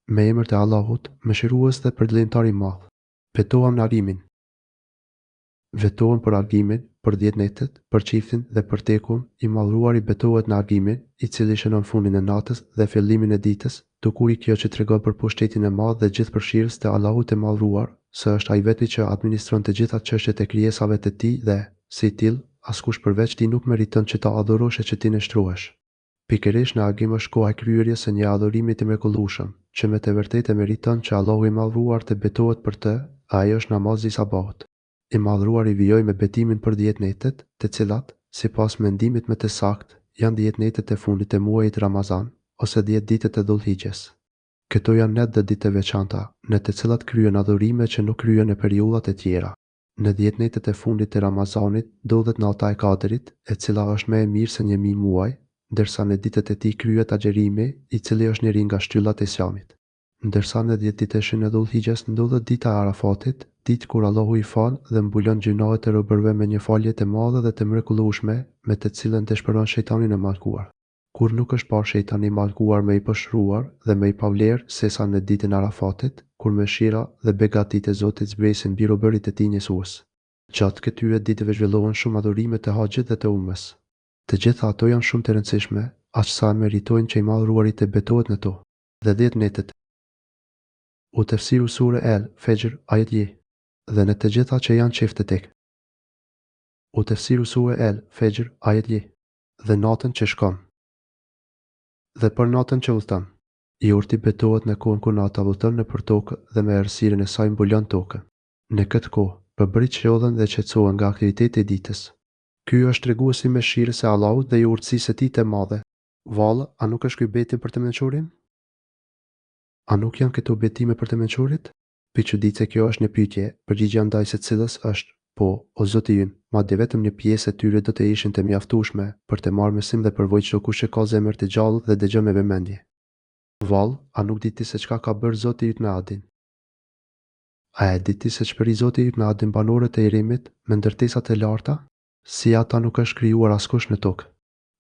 Me emër të Allahut, mëshirues dhe përditëtar i madh. Betohem në argimin. Vetohen për argimin, për 10 netet, për çiftin dhe për tekun, i madhruari betohet në argimin, i cili shënon fundin e natës dhe fillimin e ditës, dukuri kjo që tregon për pushtetin e madh dhe gjithëpërfshirës të Allahut të madhruar, se është ai veti që administron të gjitha çështjet e krijesave të tij dhe, si till, askush përveç tij nuk meriton që ta adhurosh e që ti nështrohesh. Pikërisht në argim është koha e kryerjes së një adhurimi të mrekullueshëm, që me të vërtetë meriton që Allahu i madhruar të betohet për të, ai është namazi i sabahut. I madhruari vijoi me betimin për 10 netet, të cilat, sipas mendimit më të saktë, janë 10 netet e fundit të muajit Ramazan, ose 10 ditët e Dhulhigjes. Këto janë net dhe ditë të veçanta, në të cilat kryen adhurime që nuk kryen në periudhat e tjera. Në 10 netet e fundit të Ramazanit ndodhet nata e Kadrit, e cila është më e mirë se 1000 muaj, ndërsa në ditët e tij kryhet agjerimi, i cili është njëri nga shtyllat e Islamit. Ndërsa në 10 ditëshin e Dhulhigjes ndodhet dita e Arafatit, ditë kur Allahu i fal dhe mbulon gjunahet e robërve me një falje të madhe dhe të mrekullueshme, me të cilën dëshpëron shejtanin e mallkuar. Kur nuk është parë shejtani i mallkuar me i pështruar dhe me i pavlerë sesa në ditën e Arafatit, kur mëshira dhe begatitë e Zotit zbresin mbi robërit e tij njësues. Gjatë këtyre ditëve zhvillohen shumë adhurime të haxhit dhe të umrës. Të gjitha ato janë shumë të rëndësishme, aq sa meritojnë që i madhruari të betohet në to. Dhe 10 netet. U tefsiru sure El, Fejr, ajet je. Dhe në të gjitha që janë qeftë tek. U tefsiru sure El, Fejr, ajet je. Dhe natën që shkon. Dhe për natën që udhton. I urti betohet në kohën kur nata udhton nëpër tokë dhe me errësirën e saj mbulon tokën. Në këtë kohë, përbërit shodhen dhe qetësohen nga aktiviteti i ditës. Ky është treguesi i mëshirës së Allahut dhe i urtësisë së tij të madhe. Vallë, a nuk është ky beti për të mençurin? A nuk janë këto betime për të mençurit? Piçuditse kjo është një pyetje, përgjigjja ndaj së cilës është: po, o Zoti ynë, madje vetëm një pjesë e tyre do të ishin të mjaftueshme për të marrë mësim dhe përvojë çdo kush që ka zemër të gjallë dhe dëgjon me vëmendje. Vallë, a nuk di ti se çka ka bërë Zoti yt me Adin? A e di ti se ç'përi Zoti yt me Adin banorët e Erimit me ndërtesat e larta? Si ata nuk është krijuar askush në tokë.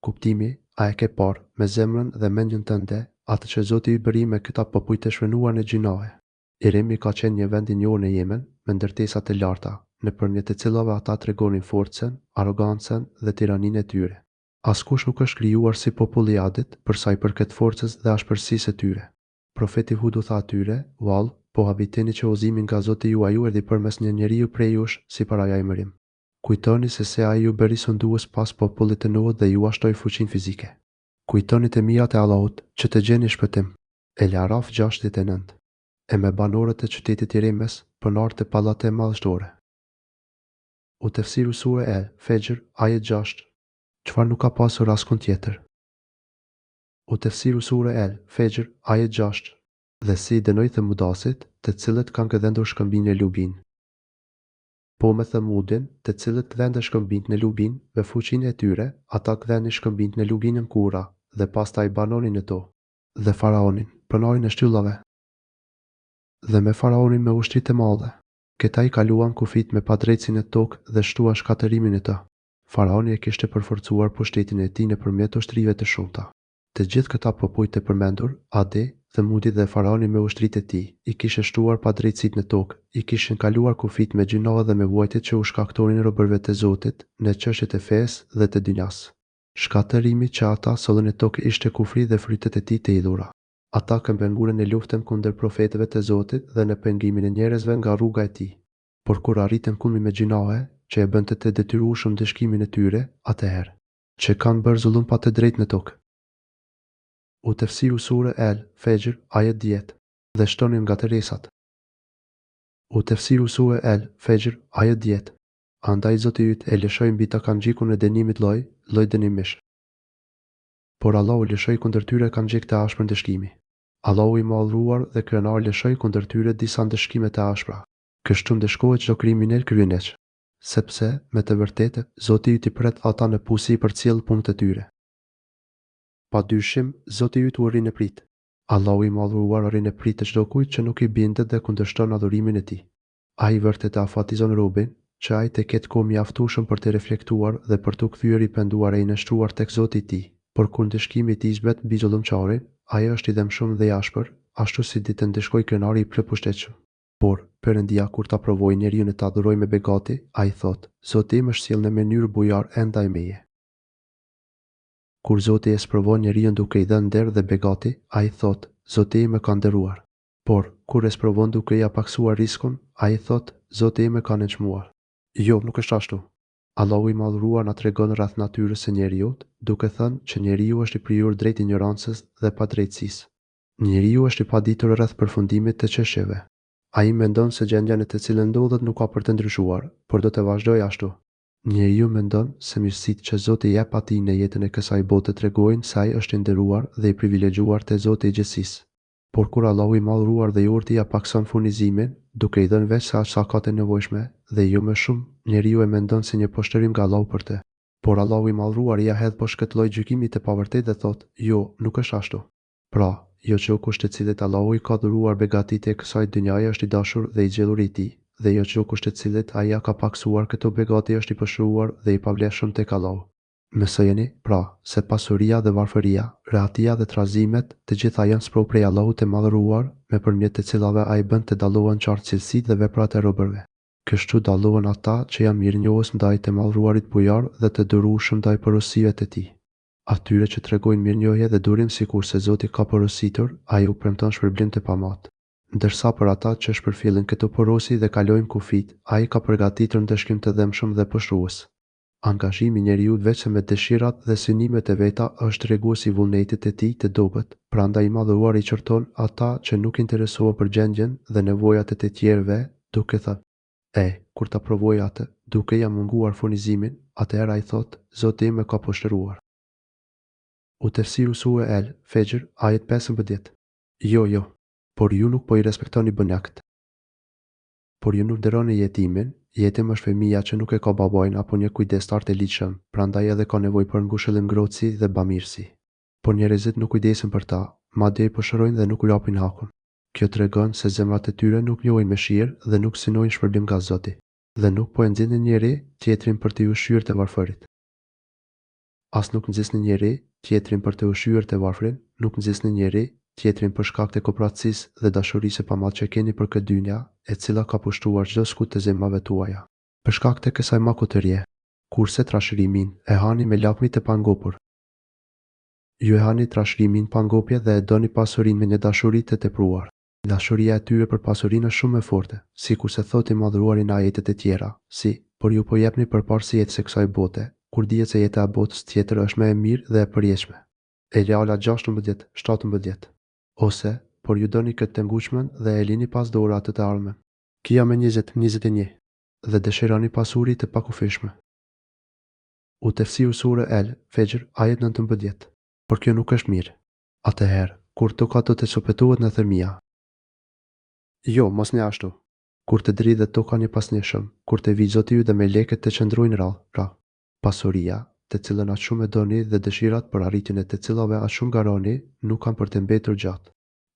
Kuptimi, a e ke parë me zemrën dhe mendjen tënde atë që Zoti i bëri me këta popull të shënuar në gjinohe. Eremi ka qenë një vend i njohur në Yemen me ndërtesa të larta, nëpërmjet të cilave ata tregonin forcën, arrogancën dhe tiraninë e tyre. Askush nuk është krijuar si populli i Adit për sa i përket forcës dhe ashpërsisë së tyre. Profeti Hud u tha atyre: "Vallë, po habiteni që udhëzimi nga Zoti juaj erdhi përmes një njeriu prej jush si parajajmërim. Kujtoni se ai ju bëri sundues pas popullit të Nuhut dhe ju ashtoi fuqinë fizike. Kujtoni të mirat e Allahut, që të gjeni shpëtim." El Araf 69. E me banorët e qytetit i Rimes, pronar të pallate madhështore. U tefsiru sure El, Fejr, ajet 6. Çfarë nuk ka pasur askund tjetër? U tefsiru sure El, Fejr, ajet 6. Dhe si dënoi Themudasit, të cilët kanë këdhendur shkëmbinë e Lubin. Po me Themudin, të cilët këdhende shkëmbinë në Lubin, me fuqinë e tyre, ata këdhenin shkëmbinë në Lubinën Kura, dhe pastaj banonin në to, dhe Faraonin, pronarin e shtyllave. Dhe me Faraonin me ushtritë e madhe. Këta i kaluan kufit me padrejtësinë e tokë dhe shtuan shkatërimin e të. Faraoni e kishte përforcuar pushtetin e tij nëpërmjet ushtrive të shumta. Të gjithë këta popull të përmendur, Adi, Themudi dhe Faraoni me ushtritë e tij, i kishin shtuar padrejtësitë në tokë, i kishin kaluar kufit me gjinohe dhe me vuajtjet që u shkaktonin robërve të Zotit në çështjet e fesë dhe të dynjas. Shkatërimi që ata sollën në tokë ishte kufri dhe frytet e tij të idhura. Ata këmbënguren në luftën kundër profetëve të Zotit dhe në pengimin e njerëzve nga rruga e tij. Por kur arritën kulmin me gjinohe, që e bënte të detyrueshëm dëshkimin e tyre, atëherë që kanë bërë zullum pa të drejtë në tokë. U tefsiru sure El, Fejr, ajet 10. Dhe shtonin nga terresat. U tefsiru sure El, Fejr, ajet 10. Andaj Zoti yt e lëshoi mbi ta kanxhikun e dënimit lloj dënimish. Por Allahu lëshoi kundër tyre kanxhik të ashpër ndëshkimi. Allahu i madhruar dhe krenar lëshoi kundër tyre disa ndëshkime të ashpra. Kështu ndëshkohet çdo kriminal kryeneç, sepse me të vërtetë Zoti yt i pret ata në pusi i përcjell punët e tyre. Padyshim, Zoti yt u rri në prit. Allahu i madhruar rri në prit të çdo kujt që nuk i bindet dhe kundërshton adhurimin e tij. Ai vërtet afatizon robën, që ai të ketë kohë mjaftueshëm për të reflektuar dhe për të kthyer i penduar e i nështruar tek Zoti i tij. Por kur ndëshkimi i tij zbret mbi zullumçarin, ai është i dëmshëm dhe i ashpër, ashtu si ditë ndeshkoi krenari i plotpushtetshëm. Por Perëndia kur ta provoi njeriu të adhurojë me begati, ai thot: Zoti më sjell në mënyrë bujar ndaj meje. Kur Zoti e sprovon njeriu duke i dhënë nder dhe begati, ai thot: Zoti më ka nderuar. Por kur e sprovon duke i apaksuar riskun, ai thot: Zoti më ka nënçmuar. Jo, nuk është ashtu. Allahu i madhruar na tregon rreth natyrës së njeriut, duke thënë që njeriu është i prijur drejt ignorancës dhe padrejtësisë. Njeriu është i paditur rreth përfundimit të çështjeve. Ai mendon se gjendja në të cilën ndodhet nuk ka për të ndryshuar, por do të vazhdojë ashtu. Njeriu mendon se mirësitë që Zoti i jep atij në jetën e kësaj bote tregojnë se ai është i nderuar dhe i privilegjuar te Zoti i gjithësisë. Por kur Allahu i madhruar dhe i urtë ia pakson furnizimin, duke i dhënë veç sa ka të nevojshme dhe jo më shumë, njeriu e mendon si një poshtërim nga Allahu për të. Por Allahu i madhruar ia hedh poshtë këtë lloj gjykimi të pavërtetë dhe thot: Jo, nuk është ashtu. Pra, jo çdo kusht të cilët Allahu i ka dhuruar begatitë e kësaj dynjaje është i dashur dhe i gjellur i tij, dhe jo çdo kusht të cilët ai ja ka paksuar këto begati është i pështruar dhe i pavlefshëm tek Allahu. Mësojeni, pra, se pasuria dhe varfëria, rehatia dhe trazimet, të gjitha janë sprovë prej Allahut të madhëruar, nëpërmjet të cilave ai bën të dallohen qartë cilësitë dhe veprat e robërve. Kështu dallohen ata që janë mirënjohës ndaj të madhëruarit bujar dhe të durueshëm ndaj porosive të tij. Atyre që tregojnë mirënjohje dhe durim sikurse Zoti ka porositur, ai u premton shpërblim të pamat. Ndërsa për ata që shpërfillin këto porosi dhe kalojnë kufit, ai ka përgatitur ndëshkim të dëmshëm dhe poshtrues. Angazhimi i njeriu vetëm me dëshirat dhe synimet e veta është tregues i vullnetit të tij të dobët, prandaj i madhëruar i qorton ata që nuk interesohen për gjendjen dhe nevojat e të tjerëve, duke thënë: kur ta provoj atë, duke ja munguar furnizimin, atëherë ai thot: Zoti më ka poshtruar. U tefsiru sure El Fejr, ajet 15. Jo, por ju nuk po i respektoni bënjakt. Por ju nuk nderoni jetimin. Jetim është fëmia që nuk e ka babain apo një kujdestar të ligjshëm, prandaj edhe ka nevojë për ngushëllim ngrohtësi dhe bamirësi. Por njerëzit nuk kujdesin për ta, madje i poshërojnë dhe nuk u japin hakun. Kjo tregon se zemrat e tyre nuk njohin mëshirë dhe nuk synojnë shpërblim nga Zoti, dhe nuk po e nxjerrin njëri tjetrin për të ushqyer të varfërit. As nuk nxjesni njëri tjetrin për të ushqyer të varfrin, nuk nxjesni njëri tjetrin për shkak të kopratësisë dhe dashurisë së pamat që keni për këtë dynja, e cila ka pushtruar çdo skut të zemrave tuaja. Për shkak të kësaj makutërie, kurse trashërimin e hani me lakmi të pangopur. Ju e hani trashërimin pa ngopje dhe e doni pasurinë me një dashuri të tepruar. Dashuria e tyre për pasurinë është shumë e fortë, sikurse thotë i madhruari në ajetet e tjera, por ju po jepni përparësi jetës së kësaj bote, kur dihet se jeta e botës tjetër është më e mirë dhe e përjetshme. Ejala 16-17. Ose, por ju doni këtë të ngushmën dhe e lini pas dorë atë të ardhmen. Kia me 20-21. Dhe dëshironi pasuri të pakufishme. U tefsiru sure El Fejr, ajet 19. Por kjo nuk është mirë. Atëherë, kur toka do të sopetohet në thërmia. Jo, mos një ashtu. Kur të dridhet toka një pas njëshëm, kur të vijë Zoti dhe melekët të qëndrojnë rrallë, pasuria, të cilën aq shumë e doni dhe dëshirat për arritjen e të cilave aq shumë garoni, nuk kanë për të mbetur gjatë.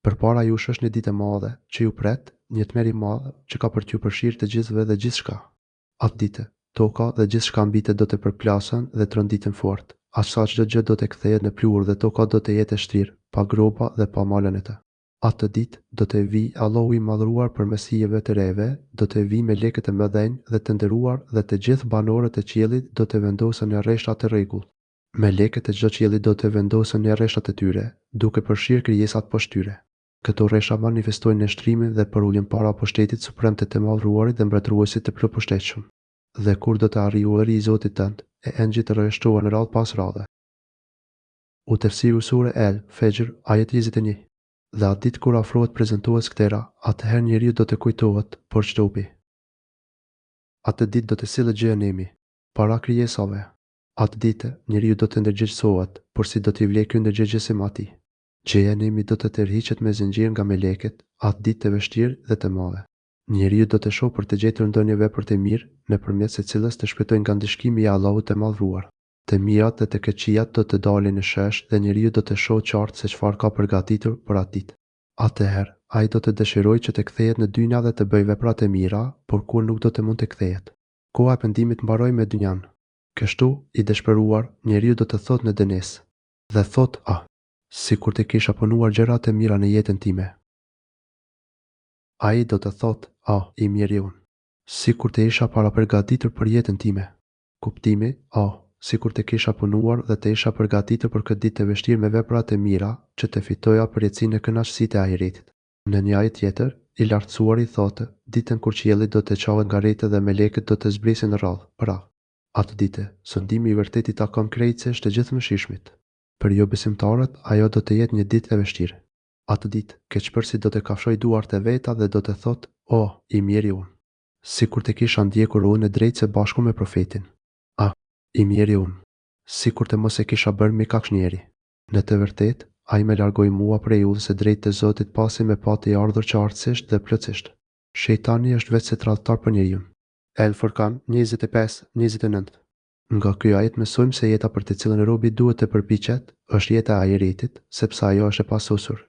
Përpara jush është një ditë e madhe që ju pret, një tmerr i madh që ka për t'ju përfshirë të gjithëve dhe gjithçka. Atë ditë, toka dhe gjithçka mbi të do të përplasen dhe të rënditen fort, aqsa çdo gjë do të kthehet në pluhur dhe toka do të jetë e shtrirë, pa gropa dhe pa malën e të. Atë ditë do të vijë Allahu i madhruar përmes hijeve të reve, do të vijë me lekët e mëdhenj dhe të nderuar dhe të gjithë banorët e qiellit do të vendosen në rreshta të rregull. Me lekët e çdo qielli do të vendosen në rreshtat e tyre, duke përfshirë krijesat poshtë tyre. Këto rresha manifestojnë nështrimin dhe përuljen para pushtetit suprem të të madhruarit dhe mbretëruesit të plotpushteshëm. Dhe kur do të arrijë ulëri i Zotit tënd, e engjëjt të rreshtohen radhë pas radhe. U tefsiru sure El Fejr, ajet 21. Dhe atë ditë kur afrohet prezantues këtera, atëherë njeriu do të kujtohet, por çdopi. Atë ditë do të sillet xhenemi para krijesave. Atë ditë njeriu do të ndërgjegjësohet, por si do t'i vlej ky ndërgjegjësim atij? Xhenemi do të tërhiqet me zinxhir nga melekët, atë ditë të vështirë dhe të madhe. Njeriu do të shohë për të gjetur ndonjë vepër të mirë, nëpërmjet së cilës të shpëtojë nga ndëshkimi i Allahut të madhruar. Të mirat dhe të keqijat do të dalin në shesh dhe njeriu do të shohë qartë se çfarë ka përgatitur për atë ditë. Atëherë, ai do të dëshirojë që të kthehet në dynja dhe të bëjë vepra të mira, por kur nuk do të mund të kthehet. Koha e pendimit mbaroi me dynjan. Kështu, i dëshpëruar, njeriu do të thotë në dënes. Dhe thotë: sikur të kisha punuar gjëra të mira në jetën time, Ai do të thotë, i miri unë. Si kur të isha para përgatitur për jetën time. Kuptimi, si kur të kisha punuar dhe të isha përgatitur për këtë ditë të vështirë me veprat e mira që të fitoja përjetësinë e kënaqësitë e ahiretit. Në një ajet tjetër, i lartësuari thotë, ditën kur qielli do të çohet nga rrethët dhe melekët do të zbrisin rradh, prap. Atë ditë, sëndimi i vërtet i takon krejtësisht të gjithë mëshirshmit. Për jo besimtarët, ajo do të jetë një ditë e vështirë. Atë ditë, keqpërsi do të kafshoj duart e veta dhe do të thotë, i miri unë. Si kur të kisha ndjekur unë e drejtë së bashku me profetin. I miri unë. Si kur të mos e kisha bërë mi kaksh njeri. Në të vërtet, ai me largoi mua prej udhës së drejtë të Zotit pasi me pa të ardhur qartësisht dhe plotësisht. Shejtani është vetë se tradhtar për njeriu. El Furkan 25-29. Nga ky ajet mësojmë se jeta për të cilën robi duhet të përpiqet është jeta e ahiretit, sepse ajo është e pasosur.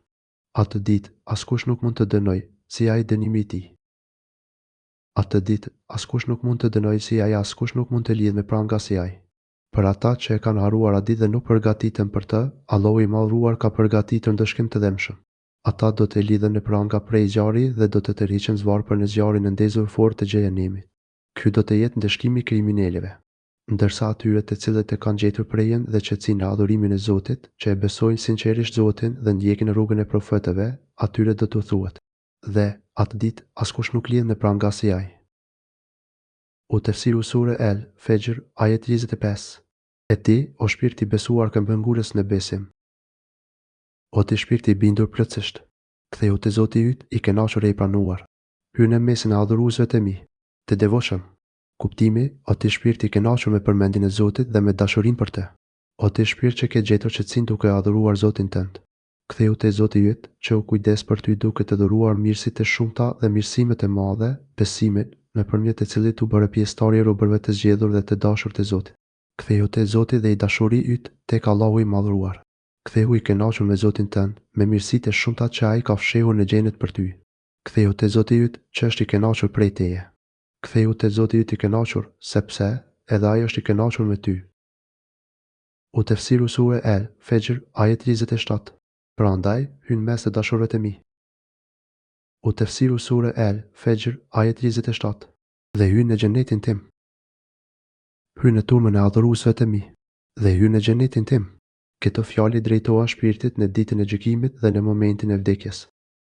Atë ditë askush nuk mund të dënoj si ai dënimi i tij. Atë ditë askush nuk mund të dënoj si ai, askush nuk mund të lidh me pranga si ai. Për ata që e kanë haruar atë ditë dhe nuk përgatiten për të, Allahu i Madhruar ka përgatitur ndëshkim të dëmshëm. Ata do të lidhen në pranga prej zjarri dhe do të tërhiqen zvarpër në zjarrin e ndezur fort të xhehenemit. Ky do të jetë ndëshkimi i kriminalëve. Ndërsa atyre të cilët e kanë gjetur prejen dhe qetësinë në adhurimin e Zotit, që e besojnë sinqerisht Zotin dhe ndjekin rrugën e profetëve, atyre do t'u thuhet. Dhe atë ditë askush nuk lidh në pranga si ai. U tefsiru sure El, Fejr, ajet 25. E ti, o shpirti besuar këmbëngurës në besim. O ti shpirti bindur plotësisht, ktheu te Zoti yt i kënaqur e i pranuar. Hyr në mesin e adhuruesve të mi, të devotshëm. Kuptimi, o ti shpirti i kënaqur me përmendjen e Zotit dhe me dashurinë për të. O ti shpirt që ke gjetur qetësinë duke adhuruar Zotin tënd. Ktheu te Zoti yt, që u kujdes për ty duke të dhuruar mirësitë e shumta dhe mirësimet e mëdha, besimin, nëpërmjet të cilit u bëre pjesëtar i robërve të zgjedhur dhe të dashur të Zotit. Ktheu te Zoti dhe i dashuri yt tek Allahu i Madhruar. Ktheu i kënaqur me Zotin tënd, me mirësitë e shumta që ai ka fshehur në xhenet për ty. Ktheu te Zoti yt që është i kënaqur prej teje. Ktheu te Zoti yt i kënaqur, sepse edhe ai është i kënaqur me ty. U tefsiru sure El, Fejr, ajet 27. Prandaj, hyn mes të dashurëve të mi. U tefsiru sure El, Fejr, ajet 27. Dhe hyn në xhenetin tim. Hyn në turmën e adhuruesve të mi. Dhe hyn në xhenetin tim. Këto fjalë drejtohen shpirtit në ditën e gjykimit dhe në momentin e vdekjes.